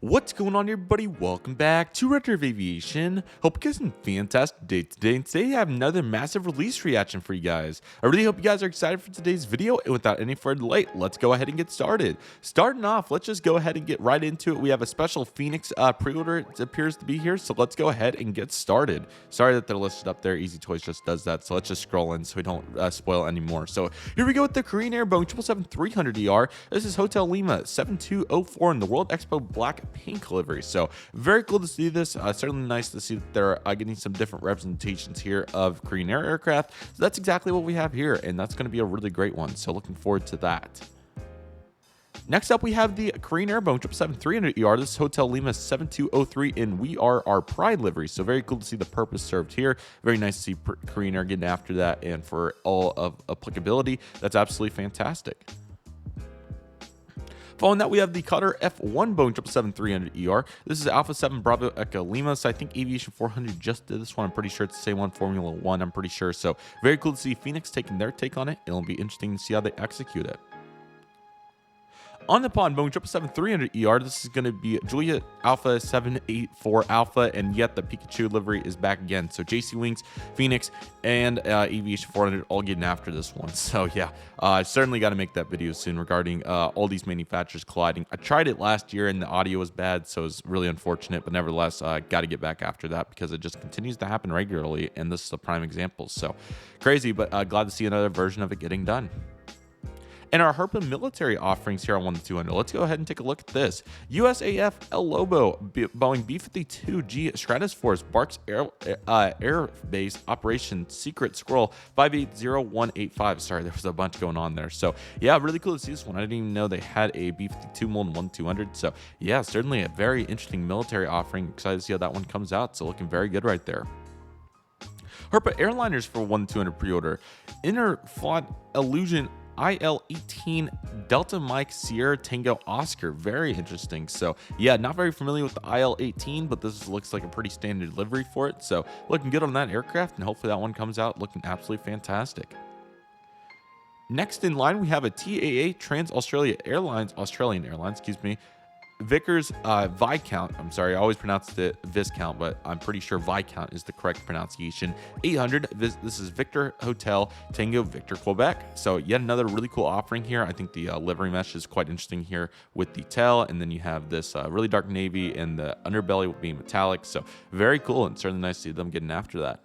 What's going on, everybody? Welcome back to Redriveraviation. Hope you guys are having a fantastic day today. And today I have another massive release reaction for you guys. I really hope you guys are excited for today's video. And without any further delay, let's go ahead and get started. Starting off, let's just go ahead and get right into it. We have a special Phoenix pre-order. It appears to be here. So let's go ahead and get started. Sorry that they're listed up there. Easy Toys just does that. So let's just scroll in so we don't spoil anymore. So here we go with the Korean Air Boeing 777-300ER. This is Hotel Lima 7204 in the World Expo Black Pink livery. So very cool to see this. Certainly nice to see that they're getting some different representations here of Korean Air aircraft. So that's exactly what we have here, and that's going to be a really great one. So looking forward to that. Next up, we have the Korean Air Boeing 777-300ER. This is Hotel Lima 7203 in We Are Our Pride livery. So very cool to see the purpose served here. Very nice to see Korean Air getting after that, and for all of applicability, that's absolutely fantastic. Following that, we have the Qatar F1 Boeing 777-300ER. This is Alpha 7 Bravo Echo Lima. So I think Aviation 400 just did this one. I'm pretty sure it's the same one, Formula 1, I'm pretty sure. So very cool to see Phoenix taking their take on it. It'll be interesting to see how they execute it. On the pond, Boeing 777-300ER, this is going to be Juliet Alpha 784 Alpha, and yet the Pikachu livery is back again. So JC Wings, Phoenix, and Aviation 400 all getting after this one. So yeah, certainly got to make that video soon regarding all these manufacturers colliding. I tried it last year and the audio was bad, so it's really unfortunate, but nevertheless, got to get back after that because it just continues to happen regularly, and this is a prime example. So crazy, but glad to see another version of it getting done. And our Herpa military offerings here on 1-200. Let's go ahead and take a look at this. USAF El Lobo, Boeing B-52G Stratoforce, Barks Air Base Operation Secret Scroll 580185. Sorry, there was a bunch going on there. So yeah, really cool to see this one. I didn't even know they had a B-52 mold in 1-200. So yeah, certainly a very interesting military offering. Excited to see how that one comes out. So looking very good right there. Herpa airliners for 1-200 pre-order. Inflight Illusion IL-18 Delta Mike Sierra Tango Oscar. Very interesting. So yeah, not very familiar with the IL-18, but this looks like a pretty standard livery for it. So looking good on that aircraft, and hopefully that one comes out looking absolutely fantastic. Next in line, we have a TAA Australian Airlines, excuse me, Vickers Viscount. I'm sorry, I always pronounced it Viscount, but I'm pretty sure Viscount is the correct pronunciation. 800. This is Victor Hotel Tango Victor Quebec. So yet another really cool offering here. I think the livery mesh is quite interesting here with the tail, and then you have this really dark navy and the underbelly being metallic. So very cool, and certainly nice to see them getting after that.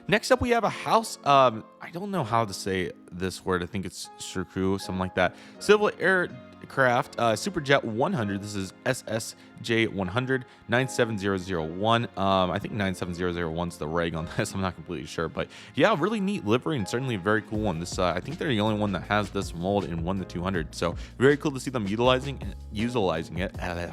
Next up, we have a house. I don't know how to say this word. I think it's Shirku, something like that. Civil Aircraft Superjet 100. This is SSJ 100 97001. I think 97001 is the reg on this. I'm not completely sure, but yeah, really neat livery and certainly a very cool one. This I think they're the only one that has this mold in 1-200. So very cool to see them utilizing it.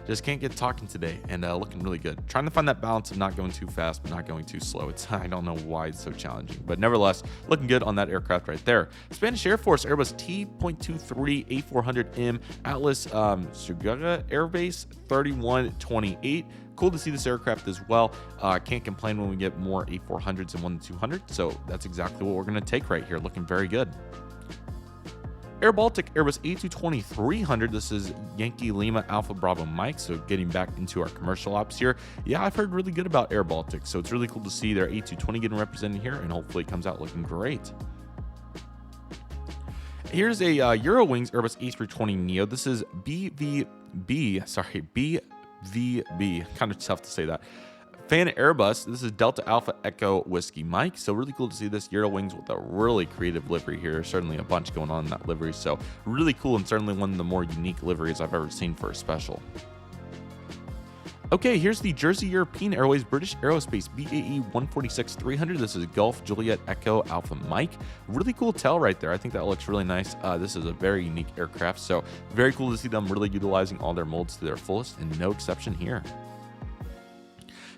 Just can't get talking today, and looking really good. Trying to find that balance of not going too fast, but not going too slow. I don't know why it's so challenging, but nevertheless, looking good on that aircraft right there. Spanish Air Force Airbus T.23 A400M Atlas Sugaga Air Base 3128. Cool to see this aircraft as well. Can't complain when we get more A400s and 1-200. So that's exactly what we're going to take right here. Looking very good. Air Baltic Airbus A220-300. This is Yankee Lima Alpha Bravo Mike. So getting back into our commercial ops here. Yeah, I've heard really good about Air Baltic. So it's really cool to see their A220 getting represented here, and hopefully it comes out looking great. Here's a Eurowings Airbus A320neo. This is BVB. Kind of tough to say that. Fan Airbus. This is Delta Alpha Echo Whiskey Mike. So really cool to see this Eurowings with a really creative livery here. Certainly a bunch going on in that livery. So really cool, and certainly one of the more unique liveries I've ever seen for a special. Okay, here's the Jersey European Airways British Aerospace BAE 146-300. This is Gulf Juliet Echo Alpha Mike. Really cool tail right there. I think that looks really nice. This is a very unique aircraft. So very cool to see them really utilizing all their molds to their fullest, and no exception here.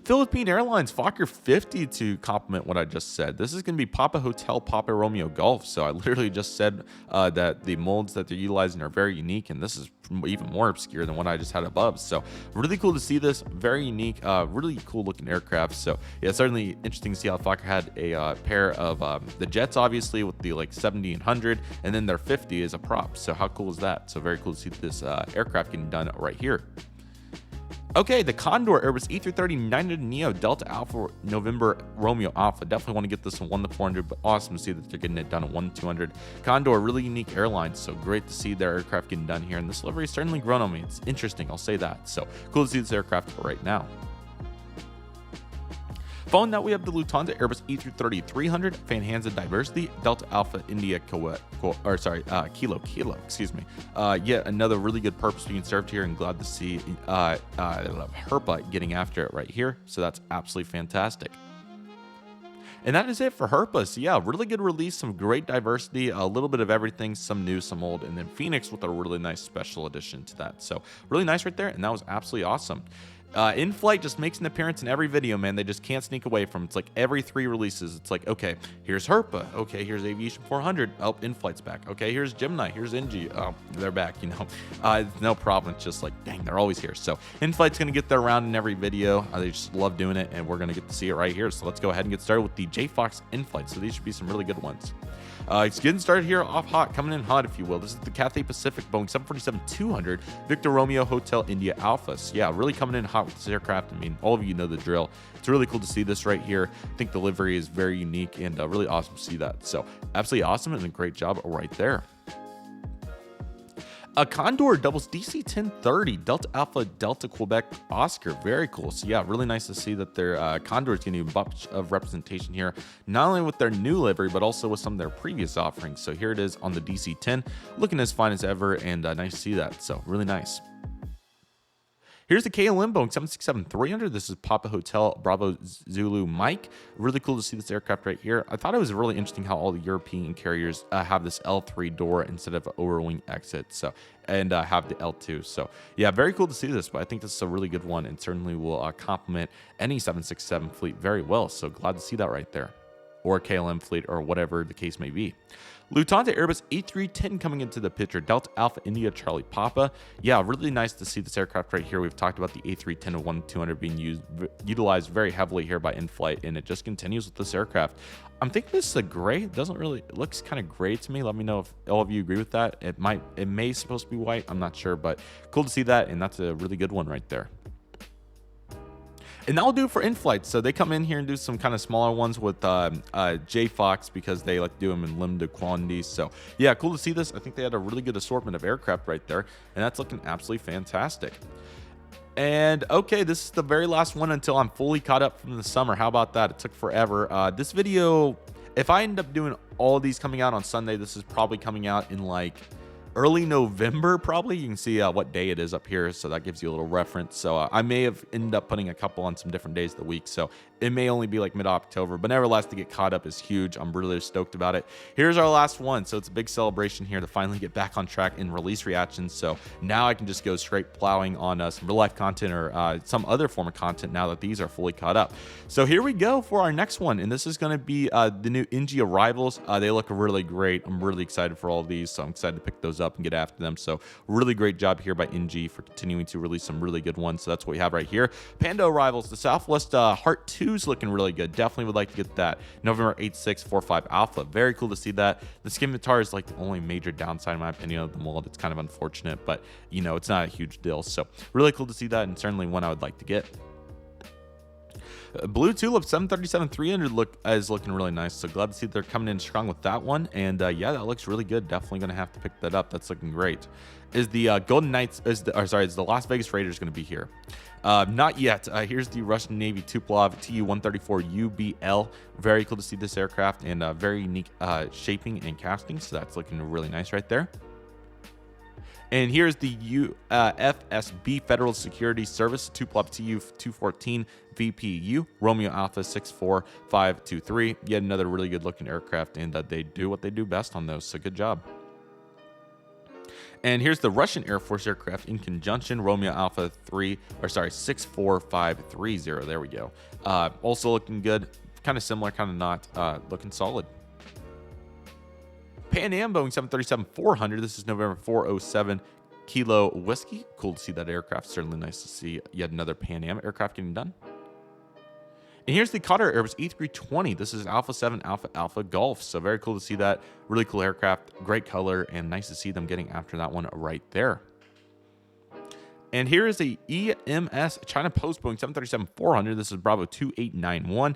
Philippine Airlines Fokker 50 to complement what I just said. This is going to be Papa Hotel, Papa Romeo Golf. So I literally just said that the molds that they're utilizing are very unique, and this is even more obscure than what I just had above. So really cool to see this. Very unique, really cool looking aircraft. So yeah, certainly interesting to see how Fokker had a pair of the jets, obviously, with the like 70 and 100, and then their 50 is a prop. So how cool is that? So very cool to see this aircraft getting done right here. Okay, the Condor Airbus A330-900 Neo Delta Alpha November Romeo Alpha. Definitely want to get this one 1-400, but awesome to see that they're getting it done at 1-200. Condor, really unique airline, so great to see their aircraft getting done here. And this livery has certainly grown on me. It's interesting, I'll say that. So cool to see this aircraft right now. Following that, we have the Lufthansa Airbus A330-300 Fanhansa Diversity Delta Alpha India Kilo, excuse me. Yet another really good purpose being served here, and glad to see Herpa getting after it right here. So that's absolutely fantastic. And that is it for Herpa. So yeah, really good release, some great diversity, a little bit of everything, some new, some old, and then Phoenix with a really nice special addition to that. So really nice right there, and that was absolutely awesome. InFlight just makes an appearance in every video, man. They just can't sneak away from it. It's like every 3 releases, it's like, okay, here's Herpa. Okay, here's Aviation 400. Oh, InFlight's back. Okay, here's Gemini. Here's NG. Oh, they're back, you know. No problem. It's just like, dang, they're always here. So InFlight's going to get their round in every video. They just love doing it, and we're going to get to see it right here. So let's go ahead and get started with the J-Fox InFlight. So these should be some really good ones. It's getting started here off hot, coming in hot, if you will. This is the Cathay Pacific Boeing 747-200 Victor Romeo Hotel India Alpha. So yeah, really coming in hot with this aircraft. I mean, all of you know the drill. It's really cool to see this right here. I think the livery is very unique and really awesome to see that. So absolutely awesome, and a great job right there. A Condor doubles DC-1030 Delta Alpha Delta Quebec Oscar. Very cool. So yeah, really nice to see that their Condor is getting a bunch of representation here, not only with their new livery, but also with some of their previous offerings. So here it is on the DC-10, looking as fine as ever, and nice to see that. So really nice. Here's the KLM Boeing 767-300. This is Papa Hotel Bravo Zulu Mike. Really cool to see this aircraft right here. I thought it was really interesting how all the European carriers have this L3 door instead of an overwing exit. So and have the L2. So yeah, very cool to see this. But I think this is a really good one, and certainly will complement any 767 fleet very well. So glad to see that right there, or KLM fleet, or whatever the case may be. Lufthansa Airbus A310 coming into the picture. Delta Alpha India Charlie Papa. Yeah, really nice to see this aircraft right here. We've talked about the A310 and 1-200 being utilized very heavily here by InFlight, and it just continues with this aircraft. I'm thinking this is a gray. It doesn't really, it looks kind of gray to me. Let me know if all of you agree with that. It may supposed to be white. I'm not sure, but cool to see that, and that's a really good one right there. And that'll do it for InFlight. So they come in here and do some kind of smaller ones with J-Fox, because they like do them in limited quantities. So yeah, cool to see this. I think they had a really good assortment of aircraft right there, and that's looking absolutely fantastic. And okay, this is the very last one until I'm fully caught up from the summer. How about that? It took forever. This video, if I end up doing all of these coming out on Sunday, this is probably coming out in like early November, probably. You can see what day it is up here, so that gives you a little reference. So I may have ended up putting a couple on some different days of the week, so it may only be like mid-October, but nevertheless, to get caught up is huge. I'm really stoked about it. Here's our last one, so it's a big celebration here to finally get back on track in release reactions. So now I can just go straight plowing on some real life content, or some other form of content, now that these are fully caught up. So here we go for our next one, and this is going to be the new NG arrivals. They look really great. I'm really excited for all of these, so I'm excited to pick those up and get after them. So really great job here by NG for continuing to release some really good ones. So that's what we have right here. Panda arrivals, the Southwest Heart 2 is looking really good. Definitely would like to get that. November 8645 Alpha. Very cool to see that. The scimitar is like the only major downside in my opinion of the mold. It's kind of unfortunate, but you know, it's not a huge deal. So really cool to see that, and certainly one I would like to get. Blue Tulip 737-300 is looking really nice, so glad to see they're coming in strong with that one. And yeah, that looks really good. Definitely gonna have to pick that up. That's looking great. Is the Golden Knights, is the Las Vegas Raiders gonna be here? Not yet. Here's the Russian Navy Tupolev Tu-134 UBL. Very cool to see this aircraft, and very unique shaping and casting, so that's looking really nice right there. And here's the FSB Federal Security Service Tupolev Tu-214 VPU Romeo Alpha 64523. Yet another really good looking aircraft, and they do what they do best on those, so good job. And here's the Russian Air Force aircraft in conjunction, Romeo Alpha 64530. There we go. Also looking good, kind of similar, kind of not, looking solid. Pan Am Boeing 737-400. This is November 407 Kilo Whiskey. Cool to see that aircraft. Certainly nice to see yet another Pan Am aircraft getting done. And here's the Qatar Airbus A320. This is Alpha 7 Alpha Alpha Golf. So very cool to see that. Really cool aircraft. Great color. And nice to see them getting after that one right there. And here is a EMS China Post Boeing 737-400. This is Bravo 2891.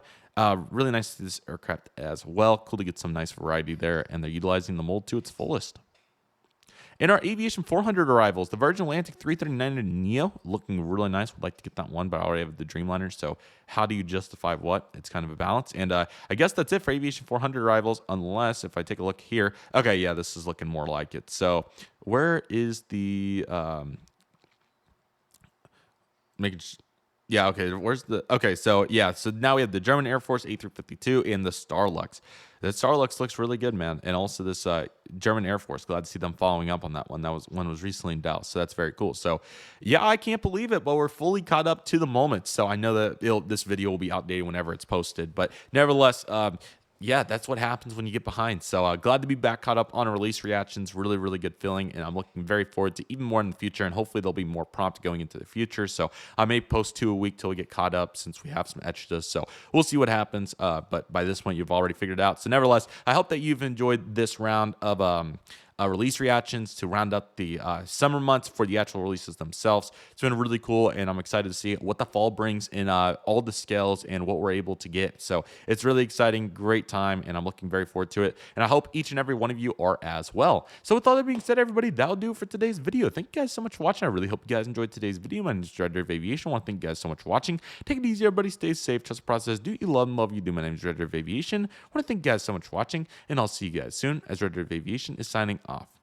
Really nice to see this aircraft as well. Cool to get some nice variety there. And they're utilizing the mold to its fullest. In our Aviation 400 arrivals, the Virgin Atlantic 339neo, looking really nice. Would like to get that one, but I already have the Dreamliner, so how do you justify what? It's kind of a balance. And I guess that's it for Aviation 400 arrivals, unless if I take a look here. Okay, yeah, this is looking more like it. So where is the... Yeah, okay, where's the... Okay, so yeah, so now we have the German Air Force A352 and the Starlux. The Starlux looks really good, man. And also this German Air Force. Glad to see them following up on that one. That was one was recently in Dallas, so that's very cool. So yeah, I can't believe it, but we're fully caught up to the moment. So I know that this video will be outdated whenever it's posted, but nevertheless, yeah, that's what happens when you get behind. So glad to be back caught up on release reactions. Really, really good feeling. And I'm looking very forward to even more in the future. And hopefully there'll be more prompt going into the future. So I may post 2 a week till we get caught up since we have some extras. So we'll see what happens. But by this point, you've already figured it out. So nevertheless, I hope that you've enjoyed this round of release reactions to round up the summer months for the actual releases themselves. It's been really cool, and I'm excited to see what the fall brings in all the scales and what we're able to get. So it's really exciting, great time, and I'm looking very forward to it. And I hope each and every one of you are as well. So with all that being said, everybody, that'll do it for today's video. Thank you guys so much for watching. I really hope you guys enjoyed today's video. My name is Redriveraviation. I want to thank you guys so much for watching. Take it easy, everybody. Stay safe. Trust the process. Do what you love and love you do. My name is Redriveraviation. I want to thank you guys so much for watching, and I'll see you guys soon as Redriveraviation is signing off.